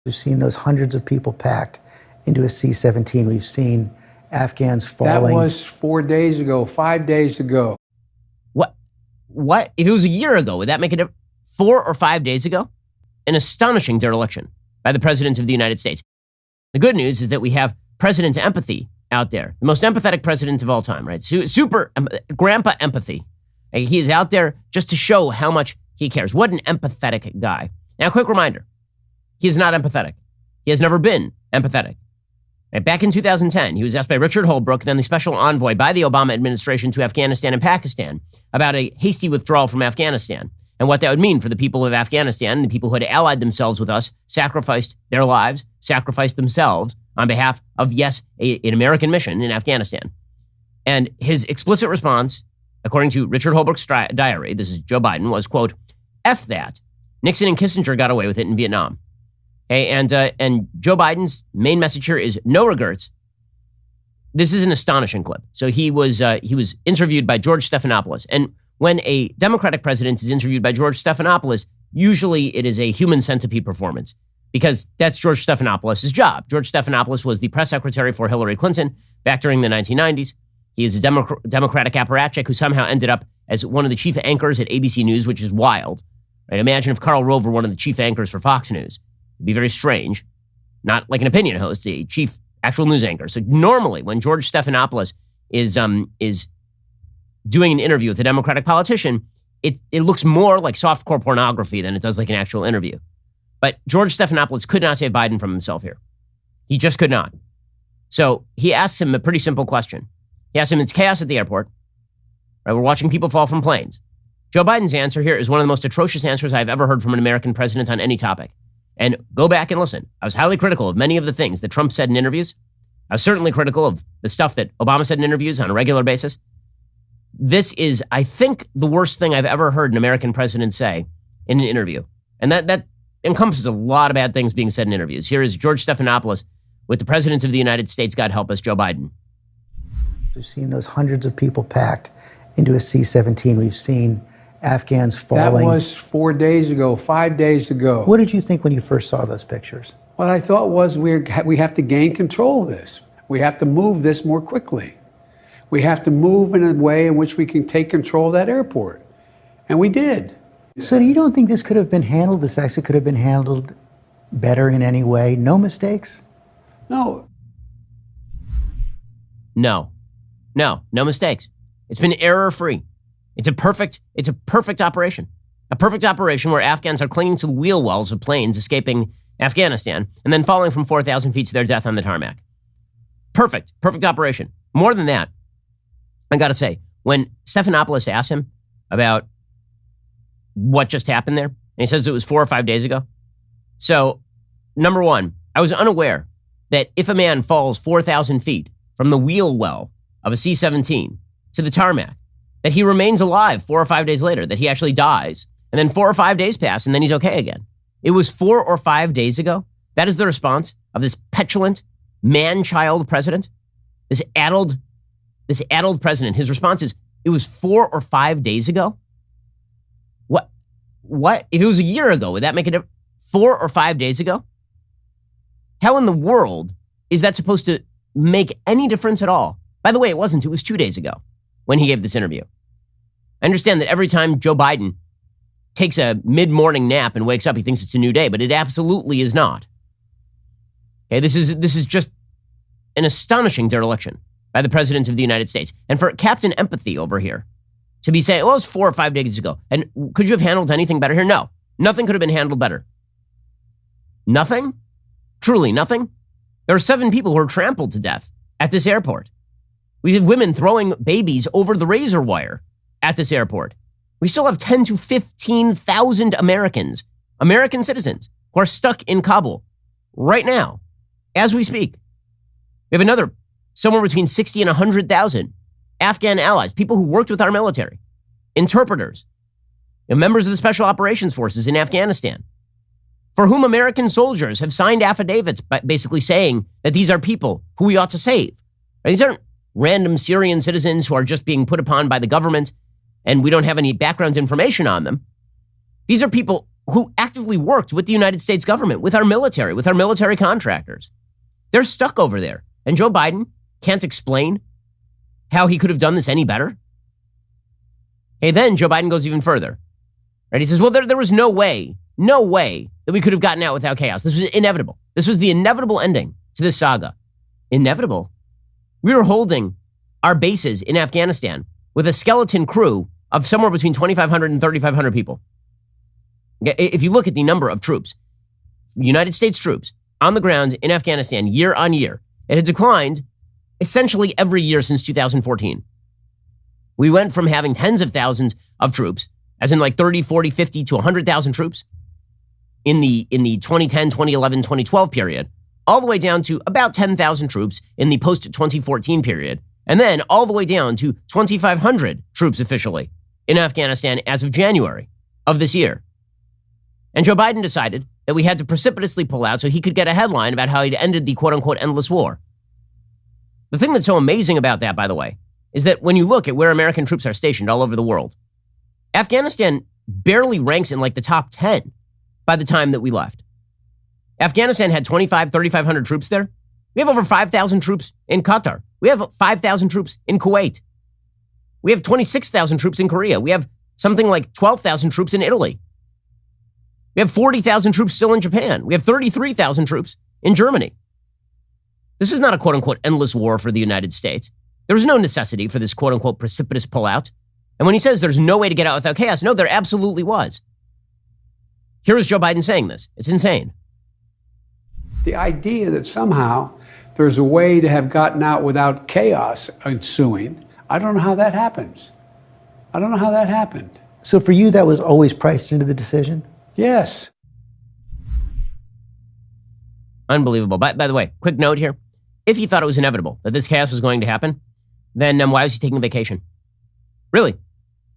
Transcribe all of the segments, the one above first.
We've seen those hundreds of people packed into a C-17. We've seen Afghans falling. That was 4 days ago, 5 days ago. What? If it was a year ago, would that make a difference? 4 or 5 days ago? An astonishing dereliction by the President of the United States. The good news is that we have President Empathy out there. The most empathetic president of all time, right? Super grandpa empathy. He is out there just to show how much he cares. What an empathetic guy. Now, quick reminder. He is not empathetic. He has never been empathetic. Right, back in 2010, he was asked by Richard Holbrooke, then the special envoy by the Obama administration to Afghanistan and Pakistan, about a hasty withdrawal from Afghanistan and what that would mean for the people of Afghanistan, the people who had allied themselves with us, sacrificed their lives, sacrificed themselves on behalf of, yes, an American mission in Afghanistan. And his explicit response, according to Richard Holbrooke's diary, this is Joe Biden, was, quote, F that. Nixon and Kissinger got away with it in Vietnam. Okay, and Joe Biden's main message here is no regrets. This is an astonishing clip. So he was interviewed by George Stephanopoulos, and when a Democratic president is interviewed by George Stephanopoulos, usually it is a human centipede performance because that's George Stephanopoulos' job. George Stephanopoulos was the press secretary for Hillary Clinton back during the 1990s. He is a Democratic apparatchik who somehow ended up as one of the chief anchors at ABC News, which is wild. Right? Imagine if Karl Rove were one of the chief anchors for Fox News. It'd be very strange. Not like an opinion host, a chief actual news anchor. So normally when George Stephanopoulos is doing an interview with a Democratic politician, it looks more like softcore pornography than it does like an actual interview. But George Stephanopoulos could not save Biden from himself here. He just could not. So he asks him a pretty simple question. He asks him, it's chaos at the airport. Right? We're watching people fall from planes. Joe Biden's answer here is one of the most atrocious answers I've ever heard from an American president on any topic. And go back and listen. I was highly critical of many of the things that Trump said in interviews. I was certainly critical of the stuff that Obama said in interviews on a regular basis. This is, I think, the worst thing I've ever heard an American president say in an interview. And that encompasses a lot of bad things being said in interviews. Here is George Stephanopoulos with the President of the United States, God help us, Joe Biden. We've seen those hundreds of people packed into a C-17. We've seen Afghans falling. That was 4 days ago, 5 days ago. What did you think when you first saw those pictures? What I thought was we have to gain control of this. We have to move this more quickly. We have to move in a way in which we can take control of that airport. And we did. So you don't think this could have been handled, this actually could have been handled better in any way? No mistakes? No. No mistakes. It's been error-free. It's a perfect operation. A perfect operation where Afghans are clinging to the wheel wells of planes escaping Afghanistan and then falling from 4,000 feet to their death on the tarmac. Perfect operation. More than that, I got to say, when Stephanopoulos asked him about what just happened there, and he says it was 4 or 5 days ago. So, number one, I was unaware that if a man falls 4,000 feet from the wheel well of a C-17 to the tarmac, that he remains alive 4 or 5 days later, that he actually dies, and then 4 or 5 days pass, and then he's okay again. It was 4 or 5 days ago. That is the response of this petulant, man-child president, this addled president. His response is, it was 4 or 5 days ago? What? If it was a year ago, would that make a difference? 4 or 5 days ago? How in the world is that supposed to make any difference at all? By the way, it wasn't. It was 2 days ago when he gave this interview. I understand that every time Joe Biden takes a mid-morning nap and wakes up, he thinks it's a new day, but it absolutely is not. Okay, this is just an astonishing dereliction by the President of the United States. And for Captain Empathy over here to be saying, well, it was 4 or 5 days ago, and could you have handled anything better here? No, nothing could have been handled better. Nothing? Truly nothing? There are 7 people who are trampled to death at this airport. We have women throwing babies over the razor wire at this airport. We still have 10 to 15,000 American citizens who are stuck in Kabul right now, as we speak. We have another somewhere between 60 and 100,000 Afghan allies, people who worked with our military, interpreters, and members of the Special Operations Forces in Afghanistan, for whom American soldiers have signed affidavits basically saying that these are people who we ought to save. These aren't random Syrian citizens who are just being put upon by the government and we don't have any background information on them. These are people who actively worked with the United States government, with our military contractors. They're stuck over there. And Joe Biden can't explain how he could have done this any better. Hey, then Joe Biden goes even further. Right? He says, well, there was no way that we could have gotten out without chaos. This was inevitable. This was the inevitable ending to this saga. Inevitable? We were holding our bases in Afghanistan with a skeleton crew of somewhere between 2,500 and 3,500 people. If you look at the number of troops, United States troops on the ground in Afghanistan year on year, it had declined essentially every year since 2014. We went from having tens of thousands of troops, as in like 30, 40, 50 to 100,000 troops in the 2010, 2011, 2012 period, all the way down to about 10,000 troops in the post-2014 period, and then all the way down to 2,500 troops officially in Afghanistan as of January of this year. And Joe Biden decided that we had to precipitously pull out so he could get a headline about how he'd ended the quote-unquote endless war. The thing that's so amazing about that, by the way, is that when you look at where American troops are stationed all over the world, Afghanistan barely ranks in like the top 10 by the time that we left. Afghanistan had 3,500 troops there. We have over 5,000 troops in Qatar. We have 5,000 troops in Kuwait. We have 26,000 troops in Korea. We have something like 12,000 troops in Italy. We have 40,000 troops still in Japan. We have 33,000 troops in Germany. This is not a quote-unquote endless war for the United States. There was no necessity for this quote-unquote precipitous pullout. And when he says there's no way to get out without chaos, no, there absolutely was. Here is Joe Biden saying this. It's insane. The idea that somehow there's a way to have gotten out without chaos ensuing, I don't know how that happens. I don't know how that happened. So for you, that was always priced into the decision? Yes. Unbelievable. By the way, quick note here. If he thought it was inevitable that this chaos was going to happen, then why was he taking a vacation? Really?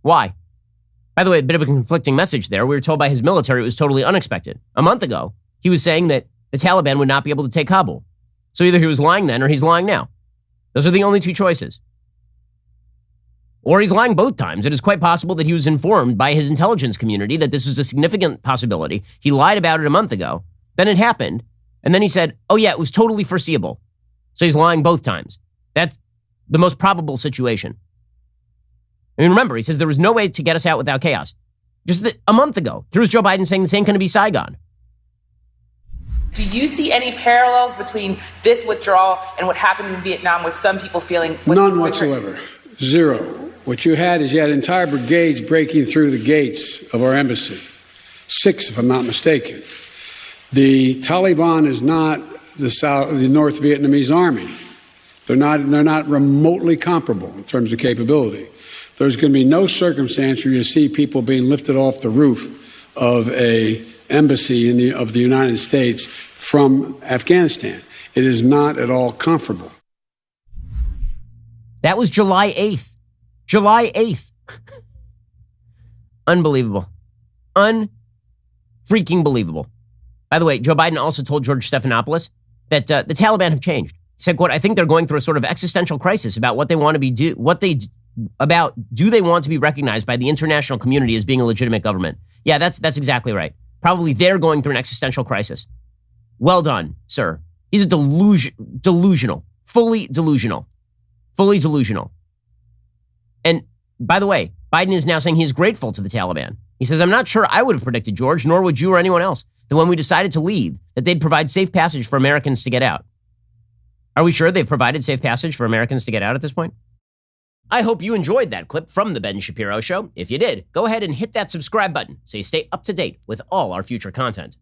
Why? By the way, a bit of a conflicting message there. We were told by his military it was totally unexpected. A month ago, he was saying that the Taliban would not be able to take Kabul. So either he was lying then or he's lying now. Those are the only two choices. Or he's lying both times. It is quite possible that he was informed by his intelligence community that this was a significant possibility. He lied about it a month ago. Then it happened. And then he said, oh yeah, it was totally foreseeable. So he's lying both times. That's the most probable situation. I mean, remember, he says there was no way to get us out without chaos. Just a month ago, here was Joe Biden saying this ain't going to be Saigon. Do you see any parallels between this withdrawal and what happened in Vietnam with some people feeling... None whatsoever. Zero. What you had is entire brigades breaking through the gates of our embassy. 6, if I'm not mistaken. The Taliban is not the North Vietnamese army. They're not remotely comparable in terms of capability. There's going to be no circumstance where you see people being lifted off the roof of a embassy of the United States from Afghanistan. It is not at all comfortable. That was July 8th. July 8th. Unbelievable. Unfreaking believable. By the way, Joe Biden also told George Stephanopoulos that the Taliban have changed. He said, quote, I think they're going through a sort of existential crisis about what they want to be do they want to be recognized by the international community as being a legitimate government? Yeah, that's exactly right. Probably they're going through an existential crisis. Well done, sir. He's a delusional, fully delusional. And by the way, Biden is now saying he is grateful to the Taliban. He says, I'm not sure I would have predicted, George, nor would you or anyone else, that when we decided to leave, that they'd provide safe passage for Americans to get out. Are we sure they've provided safe passage for Americans to get out at this point? I hope you enjoyed that clip from The Ben Shapiro Show. If you did, go ahead and hit that subscribe button so you stay up to date with all our future content.